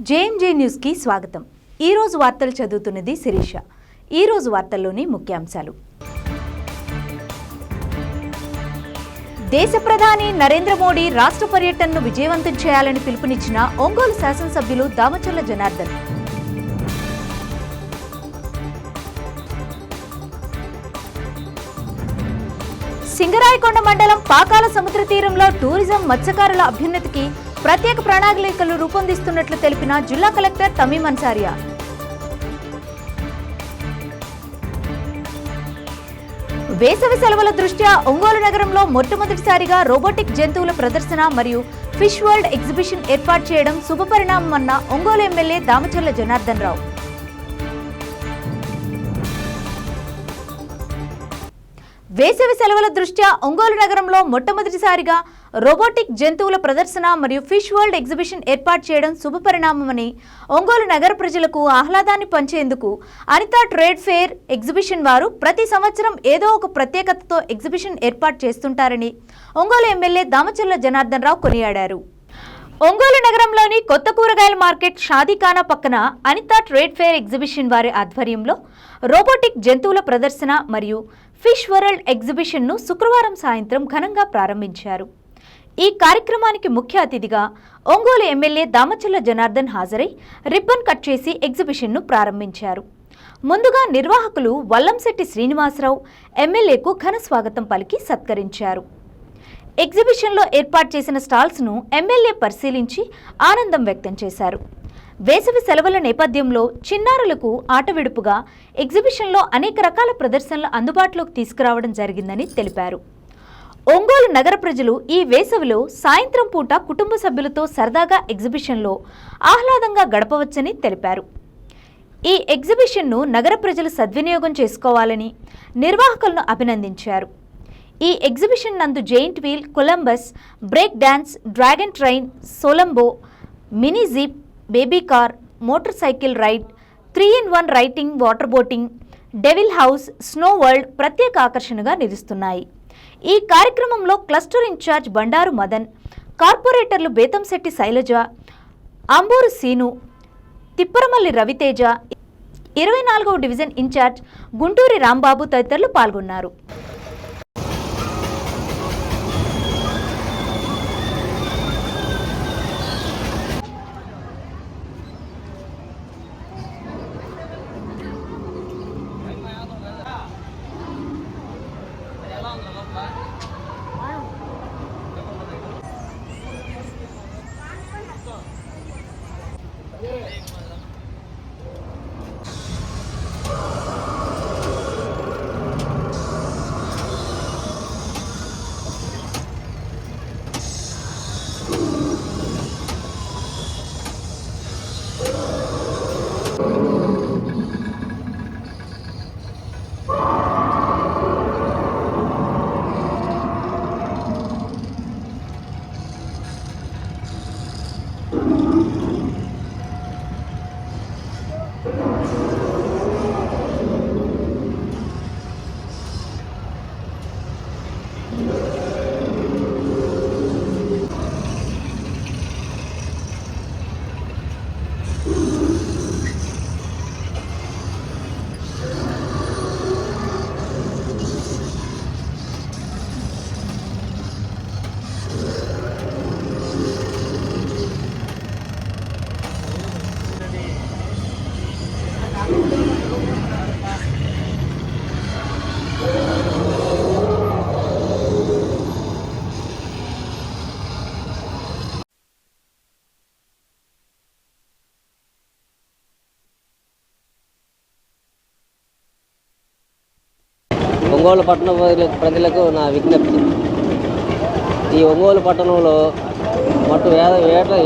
JMJ news కి స్వాగతం। ఈ రోజు వార్తలు చదువుతున్నది శిరీష। ఈ రోజు వార్తల్లోని ముఖ్యాంశాలు। దేశ ప్రధాని నరేంద్ర మోడీ రాష్ట్ర పర్యటనను విజయవంతం చేయాలని పిలుపునిచ్చిన ఒంగోలు శాసనసభ్యులు దామచర్ల జనార్దన్। సింగరాయకొండ మండలం పాకాల సముద్ర తీరంలో టూరిజం మత్స్యకారుల అభ్యున్నతికి ప్రత్యేక ప్రణాళికలు రూపొందిస్తున్నట్లు తెలిపిన జిల్లా కలెక్టర్ తమీం అన్సారియా। వేసవి సెలవుల దృష్ట్యా ఒంగోలు నగరంలో మొట్టమొదటిసారిగా రోబోటిక్ జంతువుల ప్రదర్శన మరియు ఫిష్ వరల్డ్ ఎగ్జిబిషన్ ఏర్పాటు చేయడం శుభపరిణామమన్న ఒంగోలు ఎమ్మెల్యే దామచర్ల జనార్దన్ రావు। వేసవి సెలవుల దృష్ట్యా ఒంగోలు నగరంలో మొట్టమొదటిసారిగా రోబోటిక్ జంతువుల ప్రదర్శన మరియు ఫిష్ వరల్డ్ ఎగ్జిబిషన్ ఏర్పాటు చేయడం శుభపరిణామమని ఒంగోలు నగర ప్రజలకు ఆహ్లాదాన్ని పంచేందుకు అనితా ట్రేడ్ ఫేర్ ఎగ్జిబిషన్ వారు ప్రతి సంవత్సరం ఏదో ఒక ప్రత్యేకతతో ఎగ్జిబిషన్ ఏర్పాటు చేస్తుంటారని ఒంగోలు ఎమ్మెల్యే దామచర్ల జనార్దన్ రావు కొనియాడారు। ఒంగోలు నగరంలోని కొత్త కూరగాయల మార్కెట్ షాదీఖానా పక్కన అనితా ట్రేడ్ ఫేర్ ఎగ్జిబిషన్ వారి ఆధ్వర్యంలో రోబోటిక్ జంతువుల ప్రదర్శన మరియు ఫిష్ వరల్డ్ ఎగ్జిబిషన్ను శుక్రవారం సాయంత్రం ఘనంగా ప్రారంభించారు। ఈ కార్యక్రమానికి ముఖ్య అతిథిగా ఒంగోలు ఎమ్మెల్యే దామచర్ల జనార్దన్ హాజరై రిబ్బన్ కట్ చేసి ఎగ్జిబిషన్ను ప్రారంభించారు। ముందుగా నిర్వాహకులు వల్లంశెట్టి శ్రీనివాసరావు ఎమ్మెల్యేకు ఘన స్వాగతం పలికి సత్కరించారు। ఎగ్జిబిషన్లో ఏర్పాటు చేసిన స్టాల్స్ను ఎమ్మెల్యే పరిశీలించి ఆనందం వ్యక్తం చేశారు। వేసవి సెలవుల నేపథ్యంలో చిన్నారులకు ఆట విడుపుగా ఎగ్జిబిషన్లో అనేక రకాల ప్రదర్శనలు అందుబాటులోకి తీసుకురావడం జరిగిందని తెలిపారు। ఒంగోలు నగర ప్రజలు ఈ వేసవిలో సాయంత్రం పూట కుటుంబ సభ్యులతో సరదాగా ఎగ్జిబిషన్లో ఆహ్లాదంగా గడపవచ్చని తెలిపారు। ఈ ఎగ్జిబిషన్ను నగర ప్రజలు సద్వినియోగం చేసుకోవాలని నిర్వాహకులను అభినందించారు। ఈ ఎగ్జిబిషన్ నందు giant wheel, Columbus, break dance, dragon train, సోలంబో, mini jeep, baby car, motorcycle ride, 3-in-1 riding, water boating, devil house, snow world ప్రత్యేక ఆకర్షణగా నిలుస్తున్నాయి। ఈ కార్యక్రమంలో క్లస్టర్ ఇన్ఛార్జ్ బండారు మదన్, కార్పొరేటర్లు బేతంశెట్టి శైలజ, అంబూరు సీను, తిప్పరమల్లి రవితేజ, 24వ డివిజన్ ఇన్ఛార్జ్ గుంటూరి రాంబాబు తదితరులు పాల్గొన్నారు। ఒంగోలు పట్టణ ప్రజలకు నా విజ్ఞప్తి, ఈ ఒంగోలు పట్టణంలో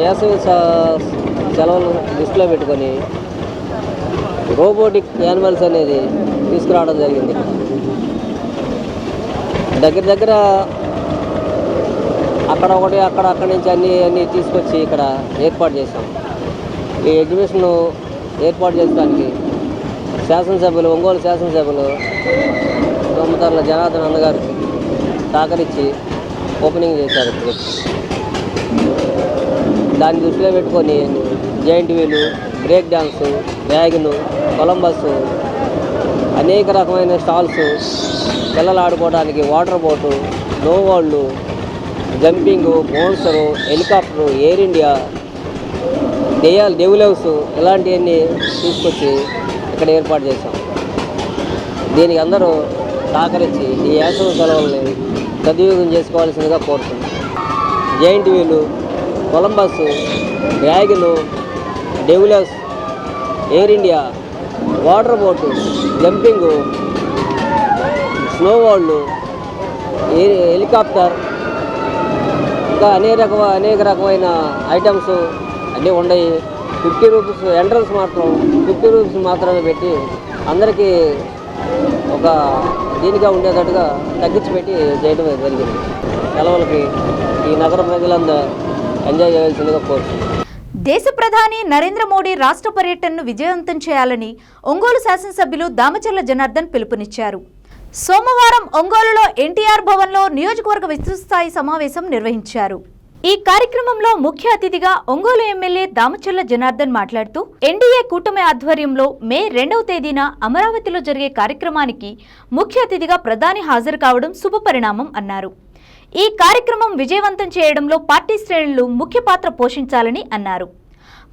వేసవి సెలవులు దృష్టిలో పెట్టుకొని రోబోటిక్ యానిమల్స్ అనేది తీసుకురావడం జరిగింది। దగ్గర అక్కడ ఒకటి అక్కడి నుంచి అన్నీ తీసుకొచ్చి ఇక్కడ ఏర్పాటు చేశాం। ఈ ఎగ్జిబిషన్ ఏర్పాటు చేయడానికి ఒంగోలు శాసనసభ్యులు దామచర్ల జనార్దన్ అన్నగారు సహకరించి ఓపెనింగ్ చేశారు। దాన్ని దృష్టిలో పెట్టుకొని giant wheel, break dance, వ్యాగను, Columbus, అనేక రకమైన స్టాల్స్, పిల్లలు ఆడుకోవడానికి వాటర్ బోటు, నోవాళ్ళు, జంపింగు, మోన్సరు, helicopter, Air India, devil house ఇలాంటివన్నీ తీసుకొచ్చి ఇక్కడ ఏర్పాటు చేశాం. దీనికి అందరూ సహకరించి ఈ వేసవి సెలవుల్ని సద్వినియోగం చేసుకోవాల్సిందిగా కోరుతున్నాం. Giant wheel, Columbus, wagon, devil house, Air India, water boat, jumping, snow వాళ్ళు, హెలికాప్టర్, ఇంకా అనేక రకమైన ఐటమ్స్ అన్నీ ఉన్నాయి. 50 రూపీస్ ఎంట్రన్స్ మాత్రం 50 రూపీస్ మాత్రమే పెట్టి అందరికీ ఒక దీనిగా ఉండేటట్టుగా తగ్గించి పెట్టి చేయడం జరిగింది. సెలవులకి ఈ నగర ప్రజలందరూ ఎంజాయ్ చేయాల్సిందిగా కోరుతున్నాను. దేశ ప్రధాని నరేంద్ర మోడీ రాష్ట్ర పర్యటనను విజయవంతం చేయాలని ఒంగోలు శాసనసభ్యులు దామచర్ల జనార్దన్ పిలుపునిచ్చారు. సోమవారం ఒంగోలులో ఎన్టీఆర్ భవన్లో నియోజకవర్గ విస్తృతస్థాయి సమావేశం నిర్వహించారు. ఈ కార్యక్రమంలో ముఖ్య అతిథిగా ఒంగోలు ఎమ్మెల్యే దామచర్ల జనార్దన్ మాట్లాడుతూ ఎన్డీఏ కూటమి ఆధ్వర్యంలో మే 2వ తేదీన అమరావతిలో జరిగే కార్యక్రమానికి ముఖ్య అతిథిగా ప్రధాని హాజరు కావడం శుభపరిణామం అన్నారు. ఈ కార్యక్రమం విజయవంతం చేయడంలో పార్టీ శ్రేణులు ముఖ్య పాత్ర పోషించాలని అన్నారు.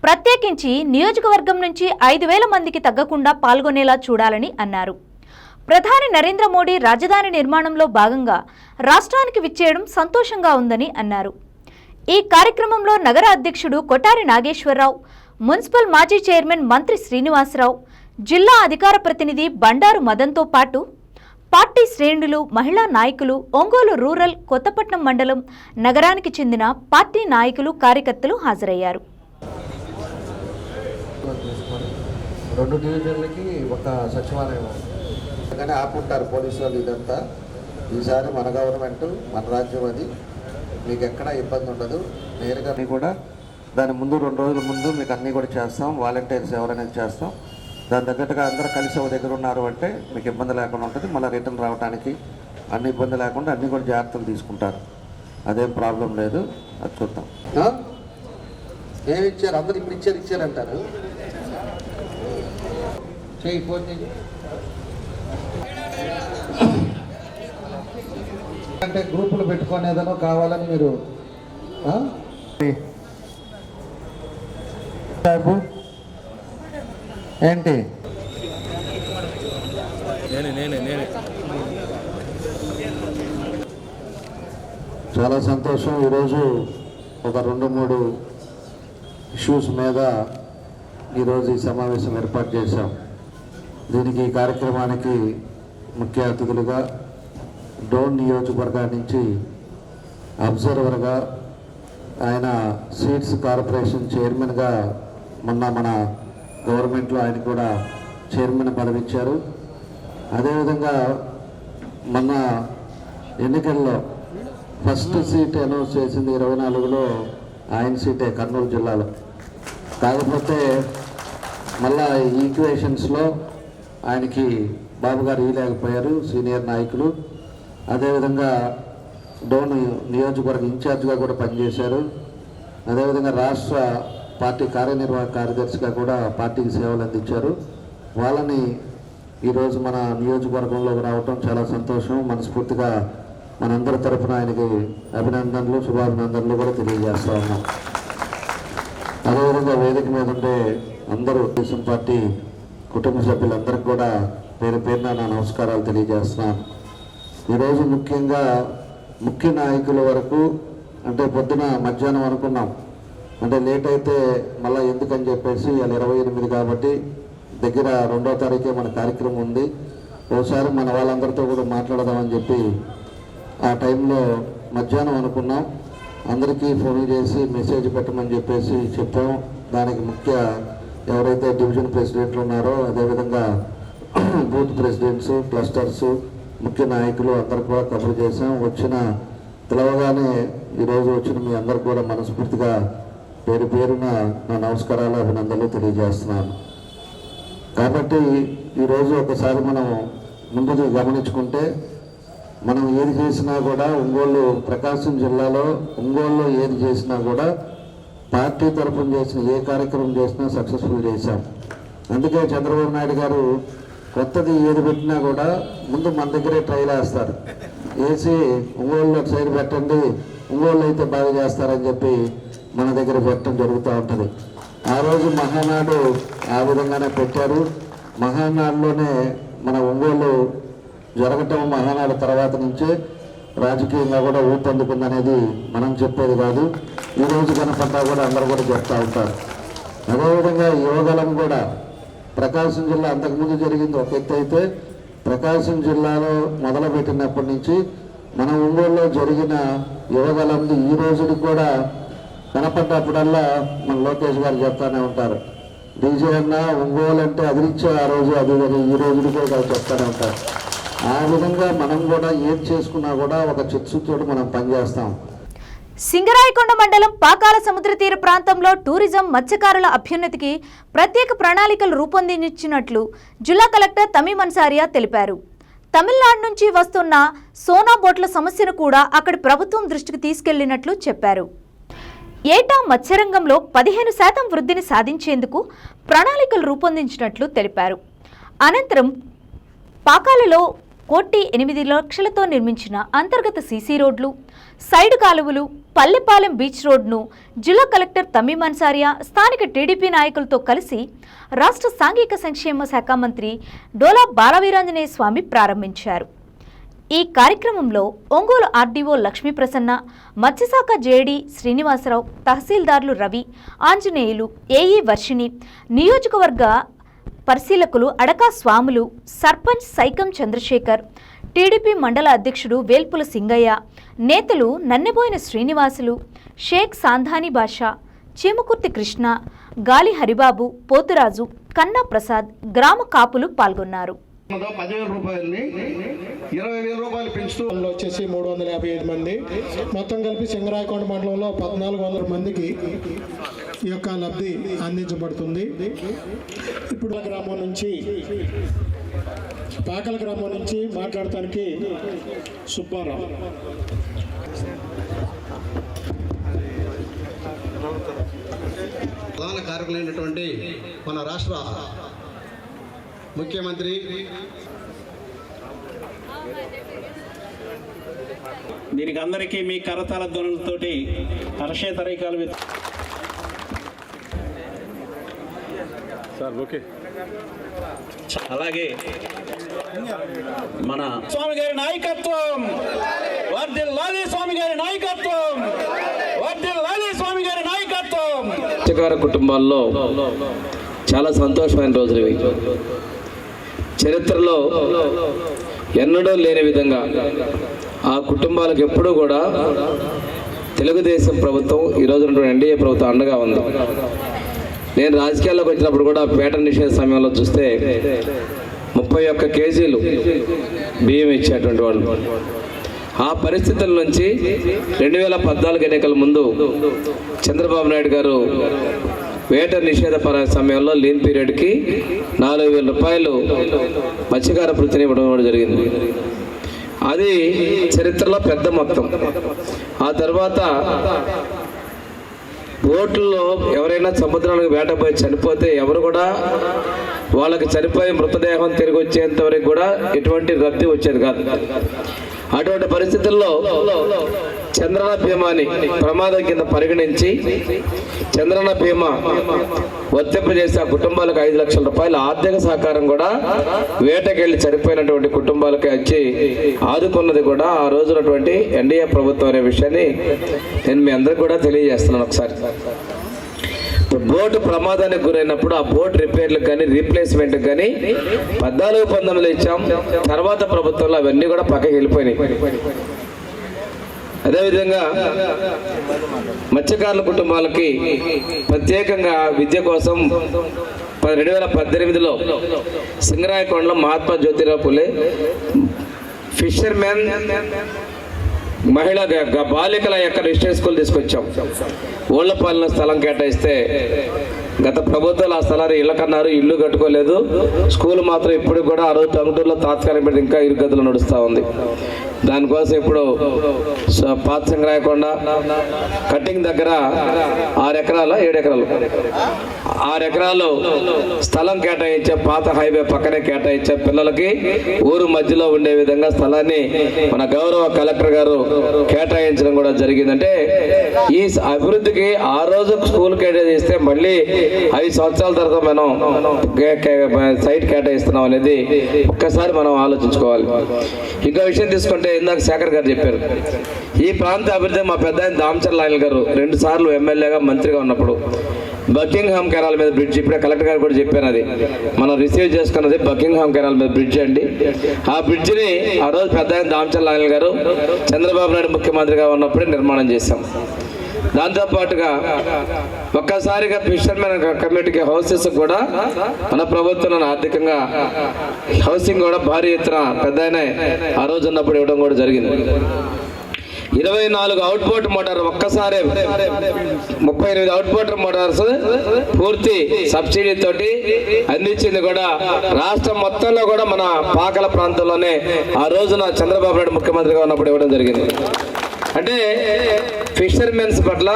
ప్రత్యేకించి నియోజకవర్గం నుంచి 5,000 మందికి తగ్గకుండా పాల్గొనేలా చూడాలని అన్నారు. ప్రధాని నరేంద్ర మోడీ రాజధాని నిర్మాణంలో భాగంగా రాష్ట్రానికి విచ్చేయడం సంతోషంగా ఉందని అన్నారు. ఈ కార్యక్రమంలో నగర అధ్యక్షుడు కొటారి నాగేశ్వరరావు, మున్సిపల్ మాజీ చైర్మన్ మంత్రి శ్రీనివాసరావు, జిల్లా అధికార ప్రతినిధి బండారు మదన్తో పాటు పార్టీ శ్రేణులు, మహిళా నాయకులు, ఒంగోలు రూరల్, కొత్తపట్నం మండలం, నగరానికి చెందిన పార్టీ నాయకులు, కార్యకర్తలు హాజరయ్యారు. 2 డివిజన్లకి ఒక సచివాలయం కానీ ఆపుంటారు పోలీసు వాళ్ళు. ఇదంతా ఈసారి మన గవర్నమెంట్, మన రాజ్యం, అది మీకు ఎక్కడ ఇబ్బంది ఉండదు. నేరుగా కూడా దాని ముందు 2 రోజుల ముందు మీకు అన్నీ కూడా చేస్తాం. వాలంటీర్స్ ఎవరనేది చేస్తాం. దాని తగ్గట్టుగా అందరూ కలిసి ఒక దగ్గర ఉన్నారు అంటే మీకు ఇబ్బంది లేకుండా ఉంటుంది. మళ్ళీ రిటర్న్ రావడానికి అన్ని ఇబ్బంది లేకుండా అన్నీ కూడా జాగ్రత్తలు తీసుకుంటారు. అదేం ప్రాబ్లం లేదు. అది చూద్దాం. ఏమి ఇచ్చారు? అందరు ఇప్పుడు ఇచ్చారంటారు. చేయకపోతే అంటే గ్రూపులు పెట్టుకొని ఏదైనా కావాలని మీరు ఏంటి? చాలా సంతోషం. ఈరోజు ఒక 2-3 ఇష్యూస్ మీద ఈరోజు ఈ సమావేశం ఏర్పాటు చేశాం. దీనికి ఈ కార్యక్రమానికి ముఖ్య అతిథులుగా డోన్ నియోజకవర్గం నుంచి అబ్జర్వర్గా, ఆయన సీడ్స్ కార్పొరేషన్ చైర్మన్గా మొన్న మన గవర్నమెంట్లో ఆయన కూడా చైర్మన్ పదవి ఇచ్చారు. అదేవిధంగా మొన్న ఎన్నికల్లో ఫస్ట్ సీట్ అనౌన్స్ చేసింది 24లో ఆయన సీటే, కర్నూలు జిల్లాలో. కాకపోతే మళ్ళా ఈక్వేషన్స్లో ఆయనకి బాబు గారు ఇవ్వలేకపోయారు, సీనియర్ నాయకులు. అదేవిధంగా డోన్ నియోజకవర్గ ఇన్ఛార్జ్గా కూడా పనిచేశారు. అదేవిధంగా రాష్ట్ర పార్టీ కార్యనిర్వాహక కార్యదర్శిగా కూడా పార్టీకి సేవలు అందించారు. వాళ్ళని ఈరోజు మన నియోజకవర్గంలోకి రావటం చాలా సంతోషం. మనస్ఫూర్తిగా మనందరి తరఫున ఆయనకి అభినందనలు, శుభాభినందనలు కూడా తెలియజేస్తా ఉన్నాం. అదేవిధంగా వేదిక మీద ఉండే అందరూ తెలుగుదేశం పార్టీ కుటుంబ సభ్యులందరికీ కూడా పేరు పేరున నా నమస్కారాలు తెలియజేస్తున్నాను. ఈరోజు ముఖ్యంగా ముఖ్య నాయకుల వరకు అంటే పొద్దున మధ్యాహ్నం అనుకున్నాం, అంటే లేట్ అయితే మళ్ళీ ఎందుకని చెప్పేసి వాళ్ళు 28 కాబట్టి దగ్గర 2వ తారీఖే మన కార్యక్రమం ఉంది. ఒకసారి మన వాళ్ళందరితో కూడా మాట్లాడదామని చెప్పి ఆ టైంలో మధ్యాహ్నం అనుకున్నాం. అందరికీ ఫోన్ చేసి మెసేజ్ పెట్టమని చెప్పేసి చెప్పాం. దానికి ముఖ్య ఎవరైతే డివిజన్ ప్రెసిడెంట్లు ఉన్నారో, అదేవిధంగా బూత్ ప్రెసిడెంట్స్, క్లస్టర్స్, ముఖ్య నాయకులు అందరు కూడా కబురు చేసాం. పిలవగానే ఈరోజు వచ్చిన మీ అందరికి కూడా మనస్ఫూర్తిగా పేరు పేరున నా నమస్కారాలు, అభినందనలు తెలియజేస్తున్నాను. కాబట్టి ఈరోజు ఒకసారి మనం ముందుకు గమనించుకుంటే, మనం ఏది చేసినా కూడా ఒంగోలు, ప్రకాశం జిల్లాలో ఒంగోలులో ఏది చేసినా కూడా పార్టీ తరఫున చేసిన ఏ కార్యక్రమం చేసినా సక్సెస్ఫుల్ చేశాం. అందుకే చంద్రబాబు నాయుడు గారు కొత్తది ఏది పెట్టినా కూడా ముందు మన దగ్గరే ట్రైల్ వేస్తారు, వేసి ఒంగోలు ఒక సైడ్ పెట్టండి, ఒంగోలు అయితే బాగా చేస్తారని చెప్పి మన దగ్గర పెట్టడం జరుగుతూ ఉంటుంది. ఆ రోజు మహానాడు ఆ విధంగానే పెట్టారు. మహానాడులోనే మన ఒంగోలు జరగటం మహానాడు తర్వాత నుంచే రాజకీయంగా కూడా ఊపందుకుందనేది మనం చెప్పేది కాదు. ఈరోజు కనపడ్డా కూడా అందరూ కూడా చెప్తూ ఉంటారు. అదేవిధంగా యువగలం కూడా ప్రకాశం జిల్లా అంతకుముందు జరిగింది ఒక ఎత్తు అయితే, ప్రకాశం జిల్లాలో మొదలుపెట్టినప్పటి నుంచి మన ఒంగోలులో జరిగిన యువగలంది ఈ రోజుకి కూడా కనపడ్డప్పుడల్లా మన లోకేష్ గారు చెప్తానే ఉంటారు, డీజే అన్న ఒంగోలు అంటే అదిరిచ్చే ఆ రోజు అది ఈ రోజుకి కూడా చెప్తానే ఉంటారు. ఆ విధంగా మనం కూడా ఏం చేసుకున్నా కూడా ఒక చిత్తశుద్ధితో మనం పనిచేస్తాం. సింగరాయకొండ మండలం పాకాల సముద్ర తీర ప్రాంతంలో టూరిజం మత్స్యకారుల అభ్యున్నతికి ప్రత్యేక ప్రణాళికలు రూపొందించినట్లు జిల్లా కలెక్టర్ తమీమ్ అన్సారియా తెలిపారు. తమిళనాడు నుంచి వస్తున్న సోనా బోట్ల సమస్యను కూడా అక్కడి ప్రభుత్వం దృష్టికి తీసుకెళ్లినట్లు చెప్పారు. ఏటా మత్స్యరంగంలో 15% వృద్ధిని సాధించేందుకు ప్రణాళికలు రూపొందించినట్లు తెలిపారు. అనంతరం పాకాలలో 1,8,00,000తో నిర్మించిన అంతర్గత సీసీ రోడ్లు, సైడ్ కాలువలు, పల్లెపాలెం బీచ్ రోడ్ను జిల్లా కలెక్టర్ తమీమ్ అన్సారియా స్థానిక టీడీపీ నాయకులతో కలిసి రాష్ట్ర సాంఘిక సంక్షేమ శాఖ మంత్రి డోలా బాలవీరాంజనేయ స్వామి ప్రారంభించారు. ఈ కార్యక్రమంలో ఒంగోలు ఆర్డీఓ లక్ష్మీప్రసన్న, మత్స్యశాఖ జేడీ శ్రీనివాసరావు, తహసీల్దార్లు రవి, ఆంజనేయులు, ఏఈ వర్షిణి, నియోజకవర్గ పరిశీలకులు అడకా స్వాములు, సర్పంచ్ సైకం చంద్రశేఖర్, టీడీపీ మండల అధ్యక్షుడు వేల్పుల సింగయ్య, నేతలు నన్నెబోయిన శ్రీనివాసులు, షేక్ సాంధాని బాషా, చీమకుర్తి కృష్ణ, గాలి హరిబాబు, పోతురాజు, కన్నా ప్రసాద్, గ్రామ కాపులు పాల్గొన్నారు. 10,000 రూపాయలని 20,000 రూపాయలు పెంచుతూ వచ్చేసి 355 మంది, మొత్తం కలిపి సింగరాయకొండ మండలంలో 1,400 మందికి ఈ యొక్క లబ్ధి అందించబడుతుంది. ఇప్పుడు పాకల గ్రామం నుంచి మాట్లాడటానికి సుబ్బారావు. ప్రధాన కార్యకులైనటువంటి మన రాష్ట్ర ముఖ్యమంత్రి దీనికి అందరికీ మీ కరతాల ధ్వనులతోటి హర్షేతరైకాలు సార్ ఓకే. అలాగే మన స్వామి గారి నాయకత్వం, వర్ధిల్లాలి స్వామి గారి నాయకత్వం, వర్ధిల్లాలి స్వామి గారి నాయకత్వం. మత్స్యకార కుటుంబాల్లో చాలా సంతోషమైన రోజులు ఇవి. చరిత్రలో ఎన్నడూ లేని విధంగా ఆ కుటుంబాలకు ఎప్పుడూ కూడా తెలుగుదేశం ప్రభుత్వం, ఈరోజు ఉన్నటువంటి ఎన్డీఏ ప్రభుత్వం అండగా ఉంది. నేను రాజకీయాల్లోకి వచ్చినప్పుడు కూడా పేట నిషేధ సమయంలో చూస్తే 31 కేజీలు బియ్యం ఇచ్చేటువంటి వాళ్ళు. ఆ పరిస్థితుల నుంచి 2014 ఎన్నికల ముందు చంద్రబాబు నాయుడు గారు వేట నిషేధ సమయంలో లీన్ పీరియడ్కి 4,000 రూపాయలు మత్స్యకార వృత్తిని ఇవ్వడం జరిగింది. అది చరిత్రలో పెద్ద మొత్తం. ఆ తర్వాత బోట్లలో ఎవరైనా సముద్రానికి వేటపోయి చనిపోతే ఎవరు కూడా వాళ్ళకి చనిపోయి మృతదేహం తిరిగి వచ్చేంత వరకు కూడా ఎటువంటి రద్దీ వచ్చేది కాదు. అటువంటి పరిస్థితుల్లో చంద్రన్న బీమాని ప్రమాదం కింద పరిగణించి చంద్రన్న బీమా వర్తింపజేసి ఆ కుటుంబాలకు 5 లక్షల రూపాయల ఆర్థిక సహకారం కూడా వేటకెళ్ళి చనిపోయినటువంటి కుటుంబాలకు వచ్చి ఆదుకున్నది కూడా ఆ రోజునటువంటి ఎన్డీఏ ప్రభుత్వం అనే విషయాన్ని నేను మీ అందరికీ కూడా తెలియజేస్తున్నాను. ఒకసారి బోటు ప్రమాదానికి గురైనప్పుడు ఆ బోట్ రిపేర్లకు కానీ రీప్లేస్మెంట్కి కానీ 14-19 ఇచ్చాం. తర్వాత ప్రభుత్వంలో అవన్నీ కూడా పక్కకి వెళ్ళిపోయినాయి. అదేవిధంగా మత్స్యకారుల కుటుంబాలకి ప్రత్యేకంగా విద్య కోసం 2018లో సింగరాయకొండలో మహాత్మా జ్యోతిరావు పులే ఫిషర్మెన్ మహిళా బాలికల యొక్క రిజిస్టర్ స్కూల్ తీసుకొచ్చాం. ఓళ్లపాలెం స్థలం కేటాయిస్తే గత ప్రభుత్వాలు ఆ స్థలాన్ని ఇళ్ళ కన్నారు, ఇల్లు కట్టుకోలేదు. స్కూల్ మాత్రం ఇప్పుడు కూడా ఆ రోజు టంగుటూరులో తాత్కాలిక ఇంకా ఇరుగదులు నడుస్తూ ఉంది. దానికోసం ఇప్పుడు పాత సింగరాయకొండ కట్టింగ్ దగ్గర 6 ఎకరాలు 7 ఎకరాలు 6 ఎకరాలు స్థలం కేటాయించే, పాత హైవే పక్కనే కేటాయించే, పిల్లలకి ఊరు మధ్యలో ఉండే విధంగా స్థలాన్ని మన గౌరవ కలెక్టర్ గారు కేటాయించడం కూడా జరిగిందంటే ఈ అభివృద్ధికి ఆ రోజు స్కూల్ కేటాయిస్తే మళ్ళీ 5 సంవత్సరాల తర్వాత మనం సైట్ కేటాయిస్తున్నాం అనేది ఒక్కసారి మనం ఆలోచించుకోవాలి. ఇంకో విషయం తీసుకుంటే ఇందాక శేఖర్ గారు చెప్పారు, ఈ ప్రాంత అభివృద్ధి మా పెద్ద ఆయన దామచర్ల ఆయన గారు 2 సార్లు ఎమ్మెల్యేగా మంత్రిగా ఉన్నప్పుడు బకింగ్హామ్ కెనాల్ మీద బ్రిడ్జ్, ఇప్పుడే కలెక్టర్ గారు కూడా చెప్పాను, అది మనం రిసీవ్ చేసుకున్నది బకింగ్హామ్ కెనాల్ మీద బ్రిడ్జ్ అండి. ఆ బ్రిడ్జిని ఆ రోజు పెద్ద ఆయన దామచర్ల ఆయన గారు చంద్రబాబు నాయుడు ముఖ్యమంత్రిగా ఉన్నప్పుడే నిర్మాణం చేశాం. దాంతోపాటుగా ఒక్కసారిగా ఫిషర్మెన్ కమ్యూనిటీకి హౌసెస్ కూడా మన ప్రభుత్వం ఆర్థికంగా హౌసింగ్ కూడా భారీ ఎత్తున పెద్ద ఆ రోజు ఉన్నప్పుడు ఇవ్వడం కూడా జరిగింది. 24 అవుట్బోట్ మోటార్ ఒక్కసారి 38 అవుట్బోట్ మోటార్స్ పూర్తి సబ్సిడీ తోటి అందించింది కూడా రాష్ట్రం మొత్తంలో కూడా మన పాకల ప్రాంతంలోనే ఆ రోజున చంద్రబాబు నాయుడు ముఖ్యమంత్రిగా ఉన్నప్పుడు ఇవ్వడం జరిగింది. అంటే ఫిషర్మెన్స్ పట్ల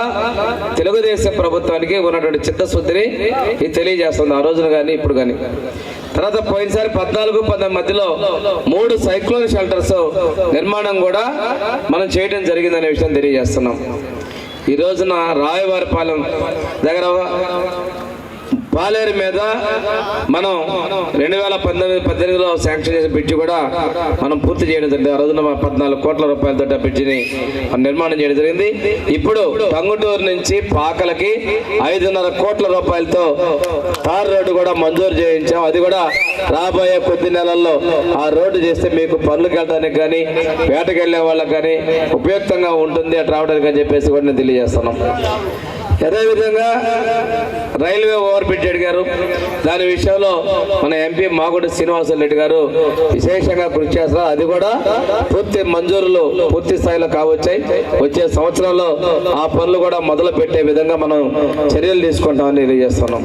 తెలుగుదేశం ప్రభుత్వానికి ఉన్నటువంటి చిత్తశుద్ధిని ఇది తెలియజేస్తుంది ఆ రోజున కానీ ఇప్పుడు కానీ. తర్వాత పోయినసారి 14-19 మధ్యలో 3 సైక్లోన్ షెల్టర్స్ నిర్మాణం కూడా మనం చేయడం జరిగిందనే విషయం తెలియజేస్తున్నాం. ఈ రోజున రాయవారిపాలెం దగ్గర పాలేరు మీద మనం 2019-18లో శాంక్షన్ చేసిన బ్రిడ్జి కూడా మనం పూర్తి చేయడం జరిగింది. ఆ రోజున 14 కోట్ల రూపాయలతో బ్రిడ్జిని నిర్మాణం చేయడం జరిగింది. ఇప్పుడు టంగుటూరు నుంచి పాకలకి 5.5 కోట్ల రూపాయలతో తార్ రోడ్డు కూడా మంజూరు చేయించాం. అది కూడా రాబోయే కొద్ది నెలల్లో ఆ రోడ్డు చేస్తే మీకు పనులకు వెళ్ళడానికి కానీ వేటకు వెళ్ళే వాళ్ళకి కానీ ఉపయుక్తంగా ఉంటుంది అటు రావడానికి అని చెప్పేసి కూడా నేను తెలియజేస్తున్నాం. అదేవిధంగా రైల్వే ఓవర్ బ్రిడ్జ్ అడిగారు, దాని విషయంలో మన ఎంపీ మాగుడి శ్రీనివాసరెడ్డి గారు విశేషంగా కృషి చేస్తారు. అది కూడా పూర్తి మంజూరులు పూర్తి స్థాయిలో కావచ్చాయి. వచ్చే సంవత్సరంలో ఆ పనులు కూడా మొదలు పెట్టే విధంగా మనం చర్యలు తీసుకుంటామని తెలియజేస్తున్నాం.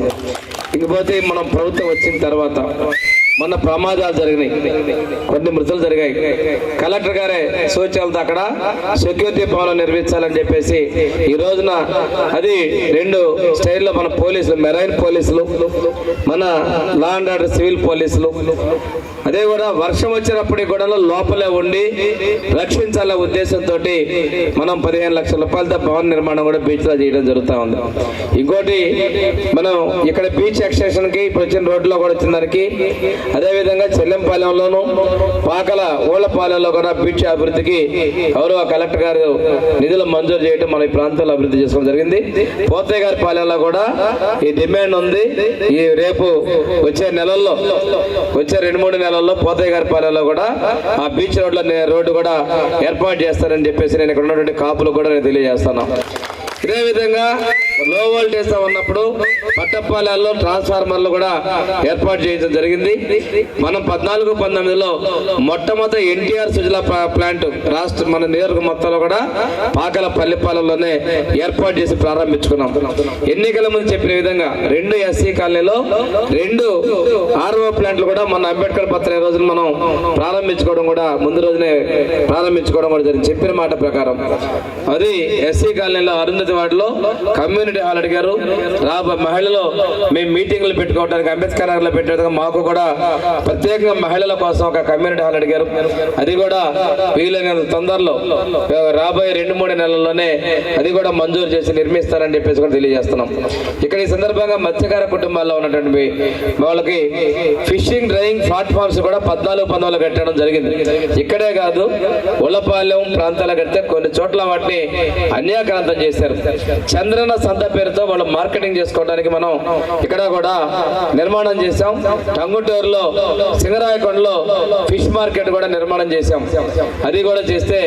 ఇకపోతే మనం ప్రభుత్వం వచ్చిన తర్వాత మొన్న ప్రమాదాలు జరిగినాయి, కొన్ని మృతులు జరిగాయి. కలెక్టర్ గారే సూచనలతో అక్కడ సెక్యూరిటీ భవనం నిర్మించాలని చెప్పేసి ఈ రోజున అది 2 స్టైల్లో మన పోలీసులు, మెరైన్ పోలీసులు, మన లా అండ్ ఆర్డర్ సివిల్ పోలీసులు, అదే కూడా వర్షం వచ్చినప్పటికీ కూడా లోపలే ఉండి రక్షించాలనే ఉద్దేశంతో మనం 15 లక్షల రూపాయలతో భవన నిర్మాణం కూడా బీచ్ లో చేయడం జరుగుతూ ఉంది. ఇంకోటి మనం ఇక్కడ బీచ్ ఎక్స్టెన్షన్ కి ఇప్పుడు వచ్చిన రోడ్లో కూడా వచ్చిన దానికి, అదేవిధంగా చెల్లెంపాలెంలోను పాకల ఊళ్ళపాలెంలో కూడా బీచ్ అభివృద్ధికి గౌరవ కలెక్టర్ గారు నిధులు మంజూరు చేయడం మన ఈ ప్రాంతంలో అభివృద్ధి చేసుకోవడం జరిగింది. పోతయ్య గారి పాలెంలో కూడా ఈ డిమాండ్ ఉంది. ఈ రేపు వచ్చే నెలల్లో, వచ్చే 2-3 నెలల్లో పోతయ్య గారి పాలెంలో కూడా ఆ బీచ్ రోడ్డు కూడా ఏర్పాటు చేస్తారని చెప్పేసి నేను ఇక్కడ ఉన్నటువంటి కాపులు కూడా నేను తెలియజేస్తాను. ఇదే విధంగా లో వోల్టేజ్ ఉన్నప్పుడు పట్టపాలెల్లో ట్రాన్స్ఫార్మర్లు కూడా ఏర్పాటు చేయడం జరిగింది. మనం 14-19లో మొట్టమొదటి ఎన్టీఆర్ సుజలా ప్లాంట్ రాష్ట్ర మన నియోజకవర్గం మొత్తంలో కూడా పాకల పల్లిపాలెంలోనే ఏర్పాటు చేసి ప్రారంభించుకున్నాం. ఎన్నికల ముందు చెప్పిన విధంగా 2 ఎస్సీ కాలనీలో 2 ఆర్ఓ ప్లాంట్లు కూడా మన అంబేద్కర్ పత్రిక రోజున మనం ప్రారంభించుకోవడం కూడా ముందు రోజునే ప్రారంభించుకోవడం కూడా జరిగింది. చెప్పిన మాట ప్రకారం అది ఎస్సీ కాలనీలో అరుంధతి వార్డులో కమ్యూనిటీ హాల్ అడిగారు. మహిళలు మేము మీటింగ్లు పెట్టుకోవడానికి అంబేద్కర్ నగర్లో పెట్టేందుకు మాకు కూడా ప్రత్యేకంగా మహిళల కోసం ఒక కమ్యూనిటీ హాల్ అడిగారు. అది కూడా వీలైనంత తొందరలో రాబోయే 2-3 నెలల్లోనే అది కూడా మంజూరు చేసి నిర్మిస్తారని చెప్పేసి కూడా తెలియజేస్తున్నాం. ఇక్కడ ఈ సందర్భంగా మత్స్యకార కుటుంబాల్లో ఉన్నటువంటి వాళ్ళకి ఫిషింగ్ డ్రైయింగ్ ప్లాట్ఫామ్స్ కూడా 14-15లో కట్టడం జరిగింది. ఇక్కడే కాదు ఉల్లపాలెం ప్రాంతాలకు కడితే కొన్ని చోట్ల వాటిని అన్యాక్రాంతం చేశారు. చంద్రన్న సంత పేరుతో వాళ్ళు మార్కెటింగ్ చేసుకోవడానికి మనం ఇక్కడ కూడా నిర్మాణం చేశాం. టంగుటూరులో సింగరాయకొండలో ఫిష్ మార్కెట్ కూడా నిర్మాణం చేశాం. అది కూడా చేస్తే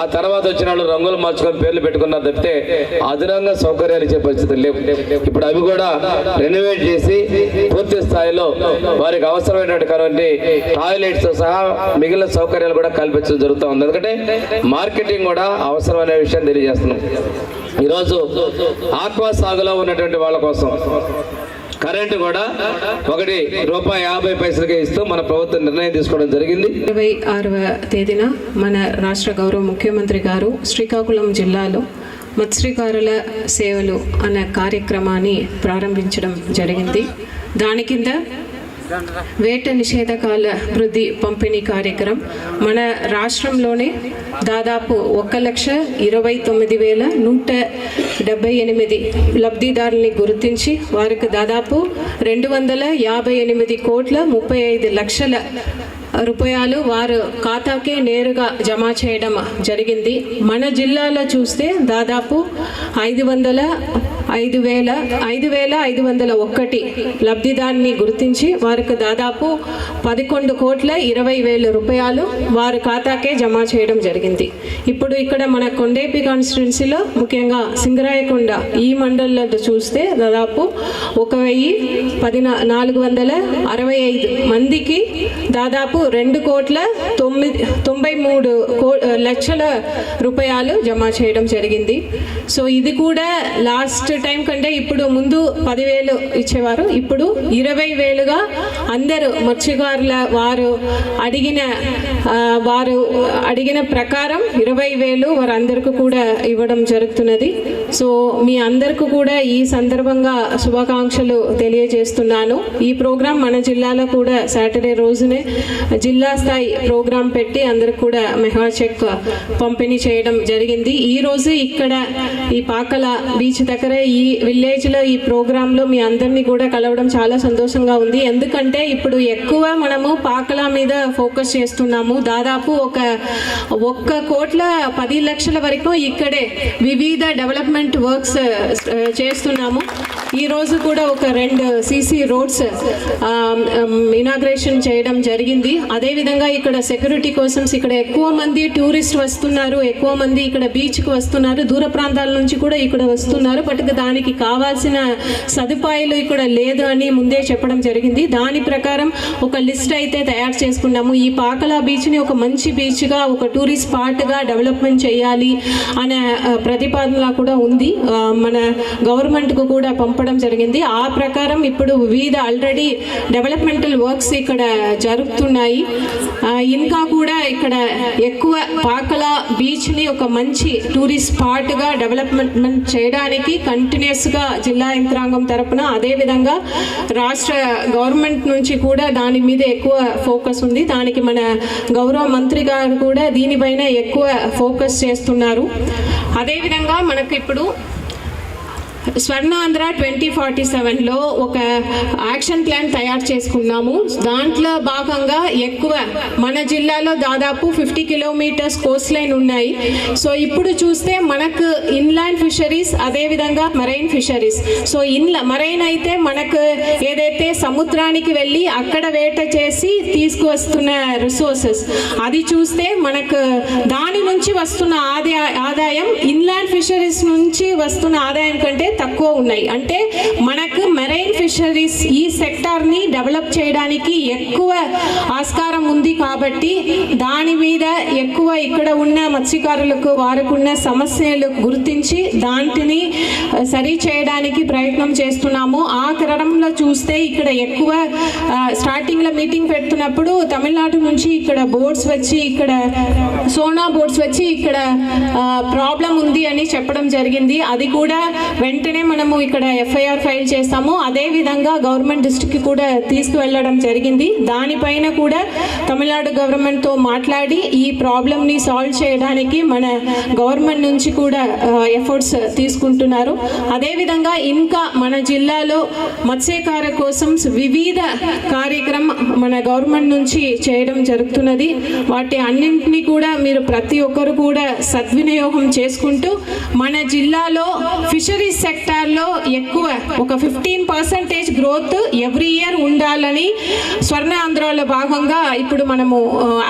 ఆ తర్వాత వచ్చిన వాళ్ళు రంగులు మార్చుకొని పేర్లు పెట్టుకున్నారు తప్పితే అదనంగా సౌకర్యాలు ఇచ్చే పరిస్థితులు లేవు. ఇప్పుడు అవి కూడా రెనోవేట్ చేసి పూర్తి స్థాయిలో వారికి అవసరమైనటువంటి టాయిలెట్స్ సహా మిగిలిన సౌకర్యాలు కూడా కల్పించడం జరుగుతూ ఉంది. ఎందుకంటే మార్కెటింగ్ కూడా అవసరమనే విషయం తెలియజేస్తున్నాం. ఈరోజు ఆక్వా సాగులో ఉన్నటువంటి వాళ్ళ కోసం కరెంటు కూడా ₹1.50 ఇస్తూ మన ప్రభుత్వం నిర్ణయం తీసుకోవడం జరిగింది. 26వ తేదీన మన రాష్ట్ర గౌరవ ముఖ్యమంత్రి గారు శ్రీకాకుళం జిల్లాలో మత్స్యకారుల సేవలు అనే కార్యక్రమాన్ని ప్రారంభించడం జరిగింది. దాని కింద వేట నిషేధకాల వృద్ధి పంపిణీ కార్యక్రమం మన రాష్ట్రంలోనే దాదాపు 1,29,178 లబ్ధిదారుల్ని గుర్తించి వారికి దాదాపు 258,35,00,000 రూపాయలు వారు ఖాతాకే నేరుగా జమ చేయడం జరిగింది. మన జిల్లాలో చూస్తే దాదాపు 5,501 లబ్ధిదారుని గుర్తించి వారికి దాదాపు 11,20,00,000 రూపాయలు వారి ఖాతాకే జమ చేయడం జరిగింది. ఇప్పుడు ఇక్కడ మన కొండేపి కాన్స్టిట్యున్సీలో ముఖ్యంగా సింగరాయకొండ ఈ మండలంలో చూస్తే దాదాపు 1,465 మందికి దాదాపు 2,93,00,000 రూపాయలు జమ చేయడం జరిగింది. సో ఇది కూడా లాస్ట్ టైం కంటే ఇప్పుడు ముందు 10,000 ఇచ్చేవారు, ఇప్పుడు 20,000గా అందరూ మత్స్యకారుల వారు అడిగిన ప్రకారం 20,000 వారందరికీ కూడా ఇవ్వడం జరుగుతున్నది. సో మీ అందరికీ కూడా ఈ సందర్భంగా శుభాకాంక్షలు తెలియజేస్తున్నాను. ఈ ప్రోగ్రాం మన జిల్లాలో కూడా సాటర్డే రోజునే జిల్లా స్థాయి ప్రోగ్రాం పెట్టి అందరికి కూడా మెగా చెక్ పంపిణీ చేయడం జరిగింది. ఈ రోజు ఇక్కడ ఈ పాకల బీచ్ దగ్గర ఈ విలేజ్లో ఈ ప్రోగ్రాంలో మీ అందరినీ కూడా కలవడం చాలా సంతోషంగా ఉంది. ఎందుకంటే ఇప్పుడు ఎక్కువ మనము పాకల మీద ఫోకస్ చేస్తున్నాము. దాదాపు 1,10,00,000 వరకు ఇక్కడే వివిధ డెవలప్మెంట్ వర్క్స్ చేస్తున్నాము. ఈ రోజు కూడా ఒక 2 సీసీ రోడ్స్ ఇనాగ్రేషన్ చేయడం జరిగింది. అదేవిధంగా ఇక్కడ సెక్యూరిటీ కోసం ఇక్కడ ఎక్కువ మంది టూరిస్ట్ వస్తున్నారు, ఎక్కువ మంది ఇక్కడ బీచ్కి వస్తున్నారు, దూర ప్రాంతాల నుంచి కూడా ఇక్కడ వస్తున్నారు. బట్ దానికి కావాల్సిన సదుపాయాలు ఇక్కడ లేదు అని ముందే చెప్పడం జరిగింది. దాని ప్రకారం ఒక లిస్ట్ అయితే తయారు చేసుకున్నాము. ఈ పాకల బీచ్ని ఒక మంచి బీచ్గా, ఒక టూరిస్ట్ స్పాట్గా డెవలప్మెంట్ చేయాలి అనే ప్రతిపాదన కూడా ఉంది. మన గవర్నమెంట్కు కూడా పంపడం జరిగింది. ఆ ప్రకారం ఇప్పుడు వివిధ ఆల్రెడీ డెవలప్మెంటల్ వర్క్స్ ఇక్కడ జరుగుతున్నాయి. ఇంకా కూడా ఇక్కడ ఎక్కువ పాకల బీచ్ని ఒక మంచి టూరిస్ట్ స్పాట్గా డెవలప్మెంట్ చేయడానికి కంటిన్యూస్గా జిల్లా యంత్రాంగం తరపున, అదేవిధంగా రాష్ట్ర గవర్నమెంట్ నుంచి కూడా దాని మీద ఎక్కువ ఫోకస్ ఉంది. దానికి మన గౌరవ మంత్రి గారు కూడా దీనిపైన ఎక్కువ ఫోకస్ చేస్తున్నారు. అదేవిధంగా మనకు ఇప్పుడు స్వర్ణాంధ్ర 2047లో ఒక యాక్షన్ ప్లాన్ తయారు చేసుకున్నాము. దాంట్లో భాగంగా ఎక్కువ మన జిల్లాలో దాదాపు 50 కిలోమీటర్స్ కోస్ట్ లైన్ ఉన్నాయి. సో ఇప్పుడు చూస్తే మనకు ఇన్లాండ్ ఫిషరీస్, అదేవిధంగా మరైన్ ఫిషరీస్. సో మరైన్ అయితే మనకు ఏదైతే సముద్రానికి వెళ్ళి అక్కడ వేట చేసి తీసుకువస్తున్న రిసోర్సెస్, అది చూస్తే మనకు దాని నుంచి వస్తున్న ఆదాయం ఇన్లాండ్ ఫిషరీస్ నుంచి వస్తున్న ఆదాయం కంటే తక్కువ ఉన్నాయి. అంటే మనకు మెరైన్ ఫిషరీస్ ఈ సెక్టార్ని డెవలప్ చేయడానికి ఎక్కువ ఆస్కారం ఉంది. కాబట్టి దాని మీద ఎక్కువ ఇక్కడ ఉన్న మత్స్యకారులకు వారికున్న సమస్యలు గుర్తించి దాంటిని సరి చేయడానికి ప్రయత్నం చేస్తున్నాము. ఆ క్రమంలో చూస్తే ఇక్కడ ఎక్కువ స్టార్టింగ్లో మీటింగ్ పెడుతున్నప్పుడు తమిళనాడు నుంచి ఇక్కడ బోట్స్ వచ్చి, ఇక్కడ సోనా బోట్స్ వచ్చి ఇక్కడ ప్రాబ్లం ఉంది అని చెప్పడం జరిగింది. అది కూడా వెంటనే మనము ఇక్కడ FIR ఫైల్ చేస్తాము. అదేవిధంగా గవర్నమెంట్ దృష్టికి కూడా తీసుకువెళ్ళడం జరిగింది. దానిపైన కూడా తమిళనాడు గవర్నమెంట్తో మాట్లాడి ఈ ప్రాబ్లమ్ని సాల్వ్ చేయడానికి మన గవర్నమెంట్ నుంచి కూడా ఎఫర్ట్స్ తీసుకుంటున్నారు. అదేవిధంగా ఇంకా మన జిల్లాలో మత్స్యకార కోసం వివిధ కార్యక్రమం మన గవర్నమెంట్ నుంచి చేయడం జరుగుతున్నది. వాటి అన్నింటినీ కూడా మీరు ప్రతి ఒక్కరు కూడా సద్వినియోగం చేసుకుంటూ మన జిల్లాలో ఫిషరీస్ సెక్టార్లో ఎక్కువ ఒక 15% గ్రోత్ ఎవ్రీ ఇయర్ ఉండాలని స్వర్ణాంధ్రలో భాగంగా ఇప్పుడు మనము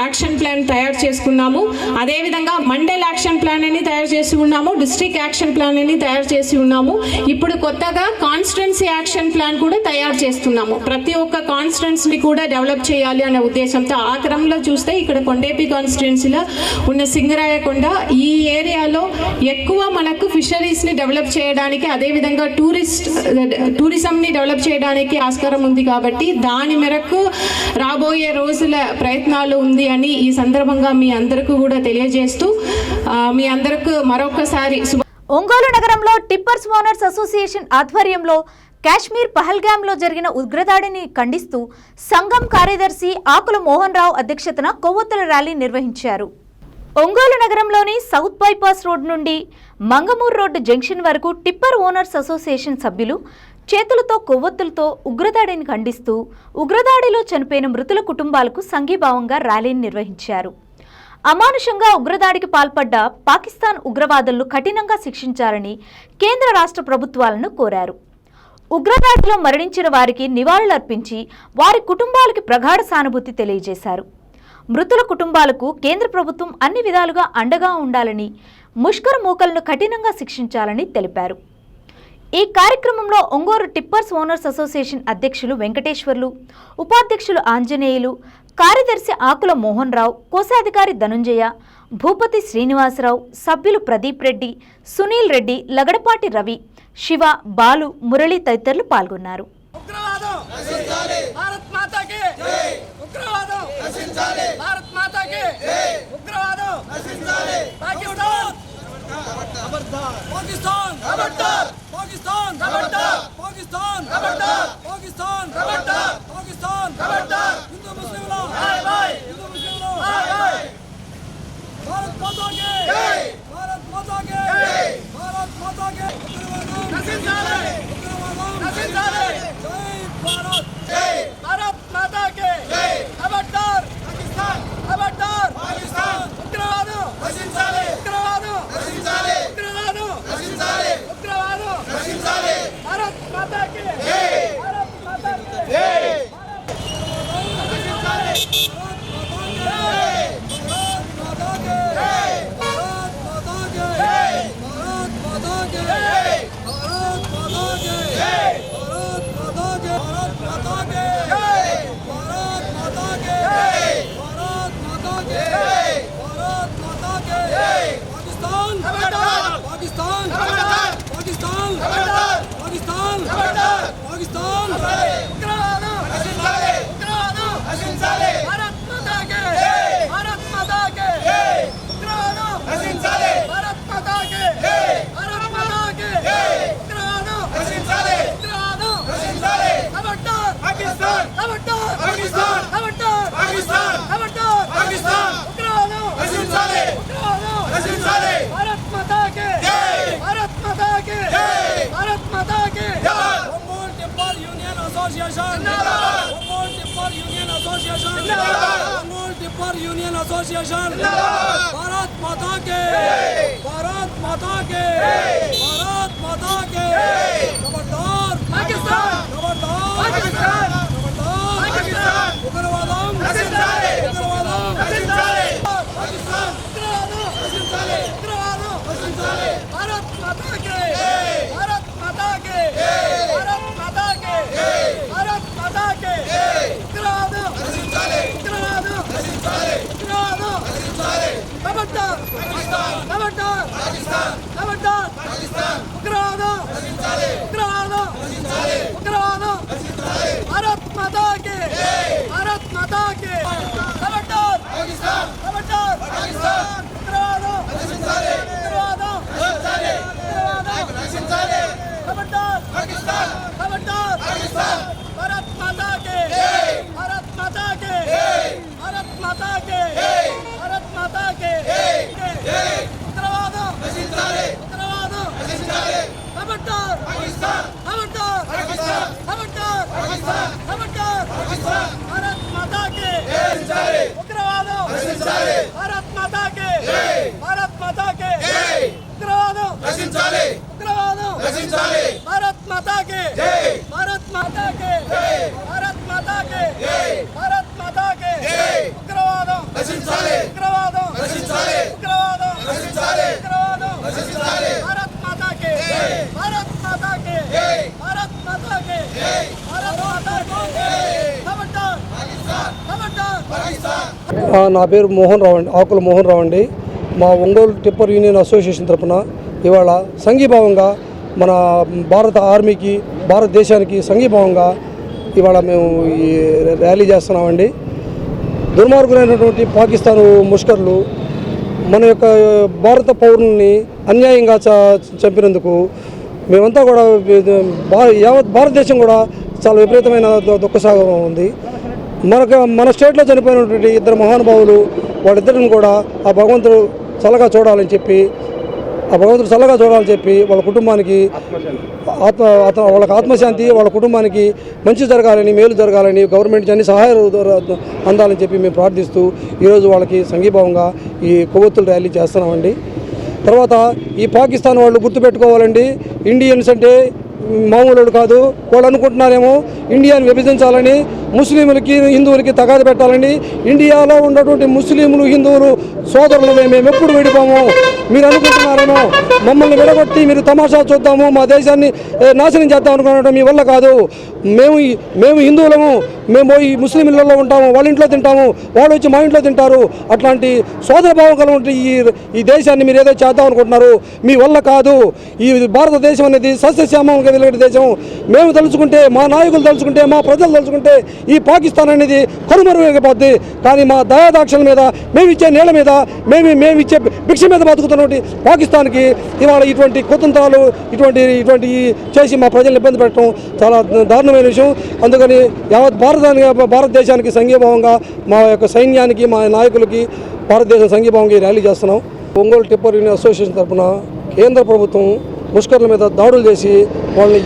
యాక్షన్ ప్లాన్ తయారు చేసుకున్నాము. అదేవిధంగా మండల్ యాక్షన్ ప్లాన్ అని తయారు చేసి ఉన్నాము, డిస్ట్రిక్ట్ యాక్షన్ ప్లాన్ అని తయారు చేసి ఉన్నాము. ఇప్పుడు కొత్తగా కాన్స్టిట్యున్సీ యాక్షన్ ప్లాన్ కూడా తయారు చేస్తున్నాము. ప్రతి ఒక్క కాన్స్టిట్యున్సీని కూడా డెవలప్ చేయాలి అనే ఉద్దేశంతో ఆ క్రమంలో చూస్తే ఇక్కడ కొండేపి కాన్స్టిట్యున్సీలో ఉన్న సింగరాయకొండ ఈ ఏరియాలో ఎక్కువ మనకు ఫిషరీస్ని డెవలప్ చేయడానికి అదేవిధంగా టూరిజంని డెవలప్ చేయడానికి ఆస్కారం ఉంది కాబట్టి దాని మేరకు రాబోయే రోజుల ప్రయత్నాలు ఉంది అని ఈ సందర్భంగా మీ అందరికీ కూడా తెలియజేస్తూ మీ అందరికీ మరొకసారి ఒంగోలు నగరంలో టిప్పర్స్ ఓనర్స్ అసోసియేషన్ ఆధ్వర్యంలో కాశ్మీర్ పహల్గామ్లో జరిగిన ఉగ్రదాడిని ఖండిస్తూ సంఘం కార్యదర్శి ఆకుల మోహన్ రావు అధ్యక్షతన కొవ్వొత్తుల ర్యాలీ నిర్వహించారు. ఒంగోలు నగరంలోని సౌత్ బైపాస్ రోడ్ నుండి మంగమూరు రోడ్డు జంక్షన్ వరకు టిప్పర్ ఓనర్స్ అసోసియేషన్ సభ్యులు చేతులతో కొవ్వొత్తులతో ఉగ్రదాడిని ఖండిస్తూ ఉగ్రదాడిలో చనిపోయిన మృతుల కుటుంబాలకు సంఘీభావంగా ర్యాలీని నిర్వహించారు. అమానుషంగా ఉగ్రదాడికి పాల్పడ్డ పాకిస్తాన్ ఉగ్రవాదులను కఠినంగా శిక్షించాలని కేంద్ర రాష్ట్ర ప్రభుత్వాలను కోరారు. ఉగ్రదాడిలో మరణించిన వారికి నివాళులర్పించి వారి కుటుంబాలకి ప్రగాఢ సానుభూతి తెలియజేశారు. మృతుల కుటుంబాలకు కేంద్ర ప్రభుత్వం అన్ని విధాలుగా అండగా ఉండాలని, ముష్కర మూకలను కఠినంగా శిక్షించాలని తెలిపారు. ఈ కార్యక్రమంలో ఒంగోలు టిప్పర్స్ ఓనర్స్ అసోసియేషన్ అధ్యక్షులు వెంకటేశ్వర్లు, ఉపాధ్యక్షులు ఆంజనేయులు, కార్యదర్శి ఆకుల మోహన్ రావు, కోశాధికారి ధనుంజయ, భూపతి శ్రీనివాసరావు, సభ్యులు ప్రదీప్ రెడ్డి, సునీల్ రెడ్డి, లగడపాటి రవి, శివ, బాలు, మురళి తదితరులు పాల్గొన్నారు. Association Bharat Mata ke Bharat Mata ke Bharat Mata ke Khabardar Pakistan Khabardar Pakistan Khabardar Pakistan Ugravaadam Nasindale Ugravaadam Nasindale Pakistan Ugravaadam Nasindale Ugravaadam Nasindale Bharat Mata ke Bharat Mata ke Bharat Mata ke Bharat Mata ke Ugravaadam Nasindale Ugravaadam Nasindale Khabardar Pakistan Khabardar Pakistan Khabardar Pakistan Ugravaadam Nasindale Ugravaadam Nasindale Ugravaadam Nasindale Bharat Mata ke Bharat Mata ke Khabardar Pakistan Khabardar Pakistan Ugravaadam Nasindale Ugravaadam Nasindale Ugravaadam Nasindale Khabardar Pakistan Khabardar Pakistan Bharat Mata ke Bharat Mata ke Bharat Mata ke Bharat Mata ke Ugravaadam Nasindale Ugravaadam Nasindale Khabardar Pakistan Khabardar Pakistan Khabardar Pakistan Khabardar Pakistan Bharat Mata ke Ugravaadam Nasindale Bharat Mata ke Bharat Mata ke Ugravaadam Nasindale Ugravaadam Nasindale Bharat Mata ke Bharat Mata ke Bharat Mata ke Bharat Mata ke Ugravaadam Nasindale Ugravaadam Nasindale Ugravaadam Nasindale Ugravaadam Nasindale Bharat Mata ke Bharat Mata ke Bharat Mata ke Bharat Mata ke Khabardar Pakistan Khabardar Pakistan. నా పేరు మోహన్ రావు అండి, ఆకుల మోహన్ రావు అండి. మా Ongole tipper union association తరఫున ఇవాళ సంఘీభావంగా మన భారత ఆర్మీకి, భారతదేశానికి సంఘీభావంగా ఇవాళ మేము ఈ ర్యాలీ చేస్తున్నామండి. దుర్మార్గులైనటువంటి పాకిస్తాను ముష్కర్లు మన యొక్క భారత పౌరుల్ని అన్యాయంగా చంపినందుకు మేమంతా కూడా యావత్ భారతదేశం కూడా చాలా విపరీతమైన దుఃఖసాగం ఉంది. మన స్టేట్లో చనిపోయినటువంటి ఇద్దరు మహానుభావులు వాళ్ళిద్దరిని కూడా ఆ భగవంతుడు చల్లగా చూడాలని చెప్పి వాళ్ళ కుటుంబానికి వాళ్ళకి ఆత్మశాంతి, వాళ్ళ కుటుంబానికి మంచి జరగాలని, మేలు జరగాలని, గవర్నమెంట్ అన్ని సహాయాలు అందాలని చెప్పి మేము ప్రార్థిస్తూ ఈరోజు వాళ్ళకి సంఘీభావంగా ఈ కొవ్వొత్తుల ర్యాలీ చేస్తున్నామండి. తర్వాత ఈ పాకిస్తాన్ వాళ్ళు గుర్తుపెట్టుకోవాలండి, ఇండియన్స్ అంటే మామూలు కాదు. వాళ్ళు అనుకుంటున్నారేమో ఇండియాని విభజించాలని, ముస్లింలకి హిందువులకి తగాదు పెట్టాలని. ఇండియాలో ఉన్నటువంటి ముస్లింలు, హిందువులు సోదరులు మేము ఎప్పుడు విడిపోము. మీరు అనుకుంటున్నారేమో మమ్మల్ని విడగొట్టి మీరు తమాషా చూద్దాము, మా దేశాన్ని నాశనం చేద్దాం అనుకున్నట్టు మీ వల్ల కాదు. మేము హిందువులము, మేము ఈ ముస్లిం ఇళ్ళల్లో ఉంటాము, వాళ్ళ ఇంట్లో తింటాము, వాళ్ళు వచ్చి మా ఇంట్లో తింటారు. అట్లాంటి సోదరభావం కలిగి ఈ దేశాన్ని మీరు ఏదో చేద్దాం అనుకుంటున్నారు, మీ వల్ల కాదు. ఈ భారతదేశం అనేది సస్యశ్యామంగా వెలిగే దేశం. మేము తలుచుకుంటే, మా నాయకులు తలుచుకుంటే, మా ప్రజలు తలుచుకుంటే ఈ పాకిస్తాన్ అనేది కనుమరుగైపోద్ది. కానీ మా దయాదాక్షల మీద, మేము ఇచ్చే నీళ్ళ మీద, మేము ఇచ్చే భిక్ష మీద బతుకుతున్నటువంటి పాకిస్తాన్కి ఇవాళ ఇటువంటి కుతంత్రాలు ఇటువంటి చేసి మా ప్రజలను ఇబ్బంది పెట్టడం చాలా దారుణమైన విషయం. అందుకని యావత్ భారతదేశానికి సంఘీభావంగా, మా యొక్క సైన్యానికి, మా నాయకులకి భారతదేశం సంఘీభావంగా ర్యాలీ చేస్తున్నాం. ఒంగోలు టిప్పర్ యూనియన్ అసోసియేషన్ తరఫున కేంద్ర ప్రభుత్వం ముష్కర్ల మీద దాడులు చేసి వాళ్ళని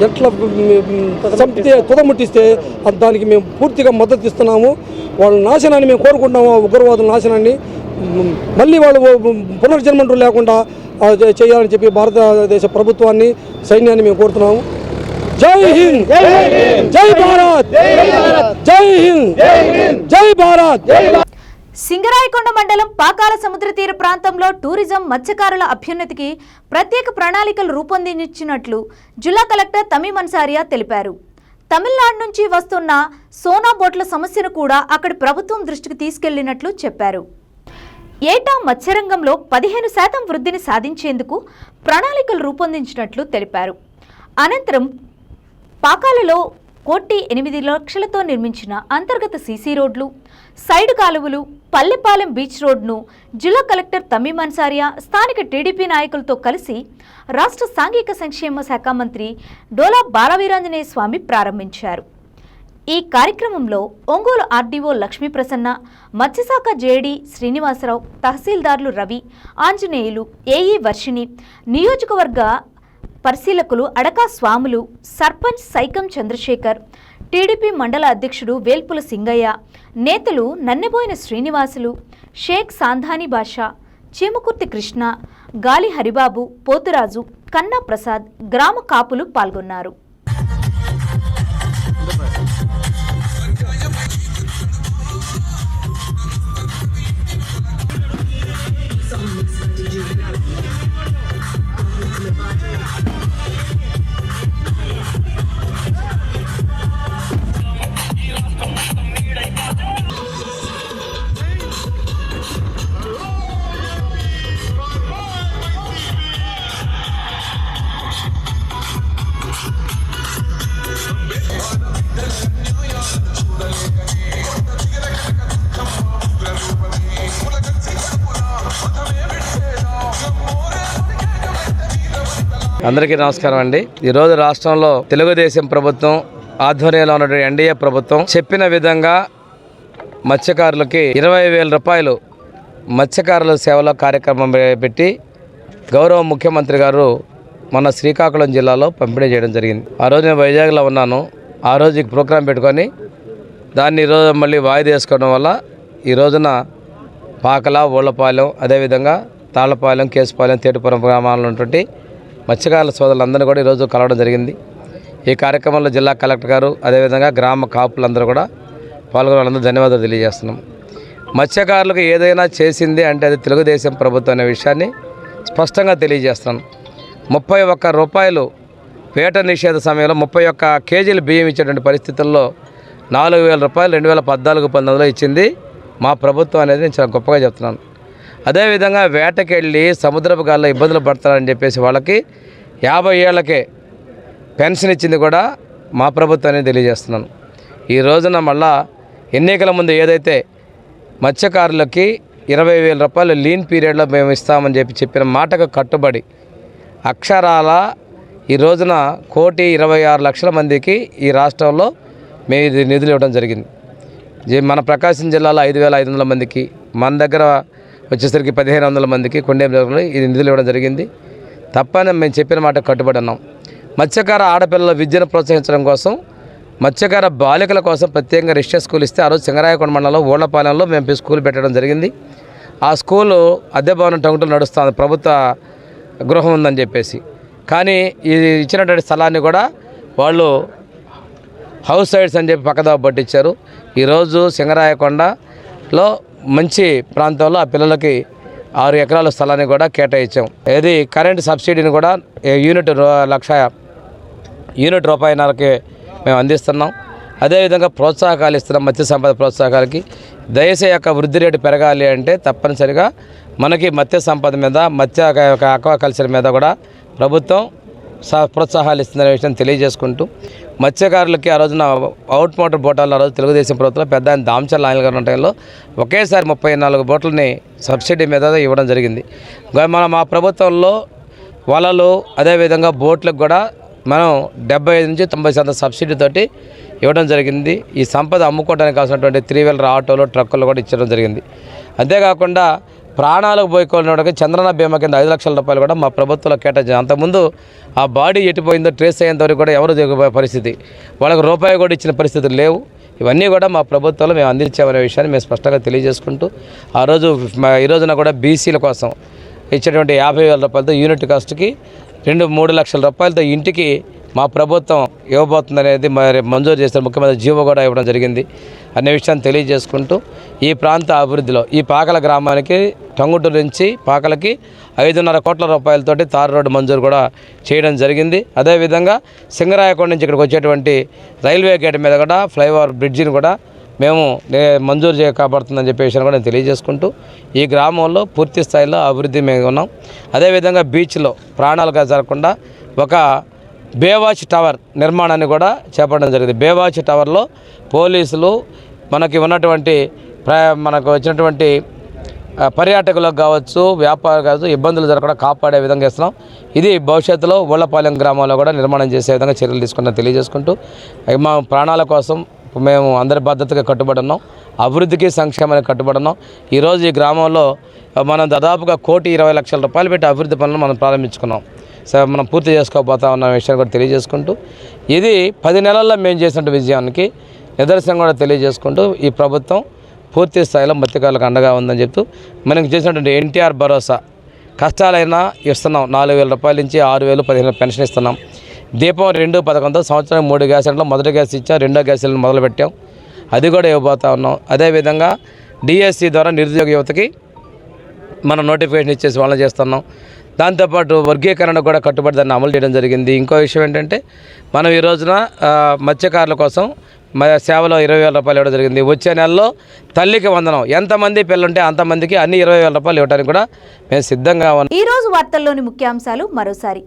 ఎట్లా చంపితే తుదముట్టిస్తే దానికి మేము పూర్తిగా మద్దతు ఇస్తున్నాము. వాళ్ళ నాశనాన్ని మేము కోరుకుంటున్నాము, ఉగ్రవాదుల నాశనాన్ని. మళ్ళీ వాళ్ళు పునర్జన్మంటూ లేకుండా చేయాలని చెప్పి భారతదేశ ప్రభుత్వాన్ని, సైన్యాన్ని మేము కోరుతున్నాము. జై హింద్, జై భారత్, జై హింద్, జై భారత్. సింగరాయకొండ మండలం పాకాల సముద్ర తీర ప్రాంతంలో టూరిజం, మత్స్యకారుల అభ్యున్నతికి ప్రత్యేక ప్రణాళికలు రూపొందించినట్లు జిల్లా కలెక్టర్ తమీం అన్సారియా తెలిపారు. తమిళనాడు నుంచి వస్తున్న సోనా బోట్ల సమస్యను కూడా అక్కడి ప్రభుత్వం దృష్టికి తీసుకెళ్లినట్లు చెప్పారు. ఏటా మత్స్యరంగంలో 15% వృద్ధిని సాధించేందుకు ప్రణాళికలు రూపొందించినట్లు తెలిపారు. అనంతరం పాకాలలో 1,8,00,000తో నిర్మించిన అంతర్గత సీసీ రోడ్లు, సైడ్ కాలువలు, పల్లెపాలెం బీచ్ రోడ్ను జిల్లా కలెక్టర్ తమీం అన్సారియా స్థానిక టీడీపీ నాయకులతో కలిసి రాష్ట్ర సాంఘిక సంక్షేమ శాఖ మంత్రి డోలా బాలవీరాంజనేయ స్వామి ప్రారంభించారు. ఈ కార్యక్రమంలో ఒంగోలు ఆర్డీఓ లక్ష్మీప్రసన్న, మత్స్యశాఖ జేడీ శ్రీనివాసరావు, తహసీల్దార్లు రవి, ఆంజనేయులు, ఏఈ వర్షిణి, నియోజకవర్గ పరిశీలకులు అడకా స్వాములు, సర్పంచ్ సైకం చంద్రశేఖర్, టీడీపీ మండల అధ్యక్షుడు వేల్పుల సింగయ్య, నేతలు నన్నెబోయిన శ్రీనివాసులు, షేక్ సాంధాని బాషా, చీమకుర్తి కృష్ణ, గాలి హరిబాబు, పోతురాజు, కన్నా ప్రసాద్, గ్రామ కాపులు పాల్గొన్నారు. అందరికీ నమస్కారం అండి. ఈరోజు రాష్ట్రంలో తెలుగుదేశం ప్రభుత్వం ఆధ్వర్యంలో ఉన్నటువంటి ఎన్డీఏ ప్రభుత్వం చెప్పిన విధంగా మత్స్యకారులకి 20,000 రూపాయలు మత్స్యకారుల సేవల కార్యక్రమం పెట్టి గౌరవ ముఖ్యమంత్రి గారు మన శ్రీకాకుళం జిల్లాలో పంపిణీ చేయడం జరిగింది. ఆ రోజు నేను వైజాగ్లో ఉన్నాను. ఆ రోజు ఈ ప్రోగ్రాం పెట్టుకొని దాన్ని ఈరోజు మళ్ళీ వాయిదా వేసుకోవడం వల్ల ఈ రోజున పాకల, ఊళ్ళపాలెం, అదేవిధంగా తాళ్లపాలెం, కేసుపాలెం, తేటుపురం గ్రామాల్లో ఉన్నటువంటి మత్స్యకారుల సోదరులందరూ కూడా ఈరోజు కలవడం జరిగింది. ఈ కార్యక్రమంలో జిల్లా కలెక్టర్ గారు, అదేవిధంగా గ్రామ కాపులందరూ కూడా పాల్గొన్న వాళ్ళందరూ ధన్యవాదాలు తెలియజేస్తున్నాం. మత్స్యకారులకు ఏదైనా చేసింది అంటే అది తెలుగుదేశం ప్రభుత్వం అనే విషయాన్ని స్పష్టంగా తెలియజేస్తున్నాను. 31 రూపాయలు వేట నిషేధ సమయంలో 31 కేజీలు బియ్యం ఇచ్చేటువంటి పరిస్థితుల్లో 4,000 రూపాయలు 2014-19 ఇచ్చింది మా ప్రభుత్వం అనేది నేను చాలా గొప్పగా చెప్తున్నాను. అదేవిధంగా వేటకెళ్ళి సముద్రపు గాల్లో ఇబ్బందులు పడతారని చెప్పేసి వాళ్ళకి 50 ఏళ్ళకే పెన్షన్ ఇచ్చింది కూడా మా ప్రభుత్వాన్ని తెలియజేస్తున్నాను. ఈ రోజున మళ్ళా ఎన్నికల ముందు ఏదైతే మత్స్యకారులకి 20,000 రూపాయలు లీన్ పీరియడ్లో మేము ఇస్తామని చెప్పిన మాటకు కట్టుబడి అక్షరాల ఈ రోజున 1,26,00,000 మందికి ఈ రాష్ట్రంలో మేము ఇది నిధులు ఇవ్వడం జరిగింది. మన ప్రకాశం జిల్లాలో 5,500 మందికి, మన దగ్గర వచ్చేసరికి 1,500 మందికి కొండేపులో ఇది నిధులు ఇవ్వడం జరిగింది. తప్పని మేము చెప్పిన మాట కట్టుబడి ఉన్నాం. మత్స్యకార ఆడపిల్లల విద్యను ప్రోత్సహించడం కోసం, మత్స్యకార బాలికల కోసం ప్రత్యేకంగా రిజిస్టర్ స్కూల్ ఇస్తే ఆ రోజు సింగరాయకొండ మండలంలో ఊళ్లపాలెంలో మేము స్కూల్ పెట్టడం జరిగింది. ఆ స్కూలు అద్దె భవనం టంగుటలు నడుస్తుంది, ప్రభుత్వ గృహం ఉందని చెప్పేసి. కానీ ఈ ఇచ్చినటువంటి స్థలాన్ని కూడా వాళ్ళు హౌస్ సైడ్స్ అని చెప్పి పక్కదావ పట్టించారు. ఈరోజు సింగరాయకొండలో మంచి ప్రాంతంలో ఆ పిల్లలకి 6 ఎకరాల స్థలాన్ని కూడా కేటాయించాం. ఏది కరెంటు సబ్సిడీని కూడా యూనిట్ రూపాయలకి మేము అందిస్తున్నాం. అదేవిధంగా ప్రోత్సాహకాలు ఇస్తున్నాం. మత్స్య సంపద ప్రోత్సాహకాలకి దేశ యొక్క వృద్ధి రేటు పెరగాలి అంటే తప్పనిసరిగా మనకి మత్స్య సంపద మీద, అక్వాకల్చర్ మీద కూడా ప్రభుత్వం ప్రోత్సాహాలు ఇస్తుందనే విషయం తెలియజేసుకుంటూ, మత్స్యకారులకి ఆ రోజున అవుట్ మోటార్ బోటాలు ఆ రోజు తెలుగుదేశం ప్రభుత్వం పెద్ద దామచర్ల ఆయన గారి టైంలో ఒకేసారి 34 బోట్లని సబ్సిడీ మీద ఇవ్వడం జరిగింది. మా ప్రభుత్వంలో వలలు అదేవిధంగా బోట్లకు కూడా మనం 75 నుంచి 90% సబ్సిడీతోటి ఇవ్వడం జరిగింది. ఈ సంపద అమ్ముకోవడానికి కావాల్సినటువంటి 3 వీలర్ ఆటోలు, ట్రక్కులు కూడా ఇచ్చడం జరిగింది. అంతేకాకుండా ప్రాణాలకు పోయికోవడానికి చంద్రన బీమా కింద 5 లక్షల రూపాయలు కూడా మా ప్రభుత్వంలో కేటాయించారు. అంతకుముందు ఆ బాడీ ఎట్టిపోయిందో ట్రేస్ అయ్యేంతవరకు కూడా ఎవరు దిగబోయే పరిస్థితి, వాళ్ళకి రూపాయి కూడా ఇచ్చిన పరిస్థితులు లేవు. ఇవన్నీ కూడా మా ప్రభుత్వంలో మేము అందించామనే విషయాన్ని మేము స్పష్టంగా తెలియజేసుకుంటూ, ఆ రోజు ఈ రోజున కూడా బీసీల కోసం ఇచ్చేటువంటి 50,000 రూపాయలతో యూనిట్ కాస్ట్కి 2-3 లక్షల రూపాయలతో ఇంటికి మా ప్రభుత్వం ఇవ్వబోతుందనేది మరి మంజూరు చేస్తారు. ముఖ్యమంత్రి జీవో కూడా ఇవ్వడం జరిగింది అనే విషయాన్ని తెలియజేసుకుంటూ, ఈ ప్రాంత అభివృద్ధిలో ఈ పాకల గ్రామానికి టంగుటూరు నుంచి పాకలకి 5.5 కోట్ల రూపాయలతోటి తారు రోడ్డు మంజూరు కూడా చేయడం జరిగింది. అదేవిధంగా సింగరాయకొండ నుంచి ఇక్కడికి వచ్చేటువంటి రైల్వే గేట్ మీద కూడా ఫ్లైఓవర్ బ్రిడ్జిని కూడా మేము మంజూరు కాబడుతుందని చెప్పే విషయాన్ని కూడా నేను తెలియజేసుకుంటూ, ఈ గ్రామంలో పూర్తి స్థాయిలో అభివృద్ధి మేము ఉన్నాం. అదేవిధంగా బీచ్లో ప్రాణాలుగా జరగకుండా ఒక బేవాచ్ టవర్ నిర్మాణాన్ని కూడా చేపట్టడం జరిగింది. బేవాచ్ టవర్లో పోలీసులు మనకి ఉన్నటువంటి మనకు వచ్చినటువంటి పర్యాటకులకు కావచ్చు, వ్యాపారం కావచ్చు, ఇబ్బందులు జరగకుండా కాపాడే విధంగా ఇస్తున్నాం. ఇది భవిష్యత్తులో ఊళ్లపాలెం గ్రామంలో కూడా నిర్మాణం చేసే విధంగా చర్యలు తీసుకున్నా తెలియజేసుకుంటూ, మా ప్రాణాల కోసం మేము అందరి బాధ్యతగా కట్టుబడి ఉన్నాం. అభివృద్ధికి సంక్షేమానికి కట్టుబడి ఉన్నాం. ఈరోజు ఈ గ్రామంలో మనం దాదాపుగా 1,20,00,000 రూపాయలు పెట్టి అభివృద్ధి పనులు మనం ప్రారంభించుకున్నాం. మనం పూర్తి చేసుకోబోతా ఉన్న విషయాన్ని కూడా తెలియజేసుకుంటూ, ఇది 10 నెలల్లో మేము చేసినట్టు విజయానికి నిదర్శనం కూడా తెలియజేసుకుంటూ, ఈ ప్రభుత్వం పూర్తి స్థాయిలో మత్స్యకారులకు అండగా ఉందని చెప్తూ, మనకి చేసినటువంటి ఎన్టీఆర్ భరోసా కష్టాలైనా ఇస్తున్నాం. 4,000 రూపాయల నుంచి 6,000, 15,000 పెన్షన్ ఇస్తున్నాం. దీపం 2 పథకంతో సంవత్సరానికి 3 గ్యాస్ సిలిండర్లు, మొదటి గ్యాస్ ఇచ్చా, రెండో గ్యాస్ సిలిండర్ మొదలుపెట్టాం, అది కూడా ఇవ్వబోతా ఉన్నాం. అదేవిధంగా డిఎస్సి ద్వారా నిరుద్యోగ యువతకి మనం నోటిఫికేషన్ ఇచ్చేసి వాళ్ళని చేస్తున్నాం. దాంతోపాటు వర్గీకరణ కూడా కట్టుబడి దాన్ని అమలు చేయడం జరిగింది. ఇంకో విషయం ఏంటంటే, మనం ఈ రోజున మత్స్యకారుల కోసం సేవలో 20,000 రూపాయలు ఇవ్వడం జరిగింది. వచ్చే నెలలో తల్లికి వందనం, ఎంతమంది పిల్లలుంటే అంతమందికి అన్ని 20,000 రూపాయలు ఇవ్వడానికి కూడా మేము సిద్ధంగా ఉన్నాం. ఈ రోజు వార్తల్లోని ముఖ్యాంశాలు మరోసారి.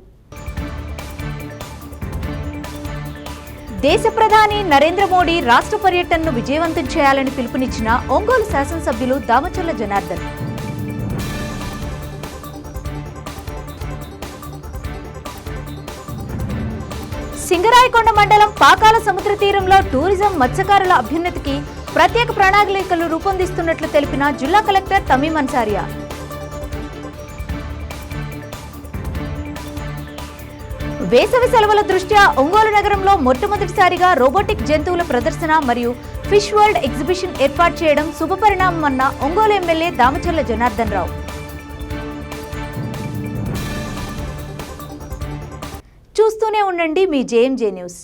దేశ ప్రధాని నరేంద్ర మోడీ రాష్ట్ర పర్యటనను విజయవంతం చేయాలని పిలుపునిచ్చిన ఒంగోలు శాసనసభ్యులు దామచర్ల జనార్దన్. సింగరాయకొండ మండలం పాకాల సముద్ర తీరంలో టూరిజం, మత్స్యకారుల అభ్యున్నతికి ప్రత్యేక ప్రణాళికలు రూపొందిస్తున్నట్లు తెలిపిన జిల్లా కలెక్టర్ తమీం అన్సారియా. వేసవి సెలవుల దృష్ట్యా ఒంగోలు నగరంలో మొట్టమొదటిసారిగా రోబోటిక్ జంతువుల ప్రదర్శన మరియు ఫిష్ వరల్డ్ ఎగ్జిబిషన్ ఏర్పాటు చేయడం శుభపరిణామమన్న ఒంగోలు ఎమ్మెల్యే దామచర్ల జనార్దన్ రావు. చూస్తూనే ఉండండి మీ జేఎంజే న్యూస్.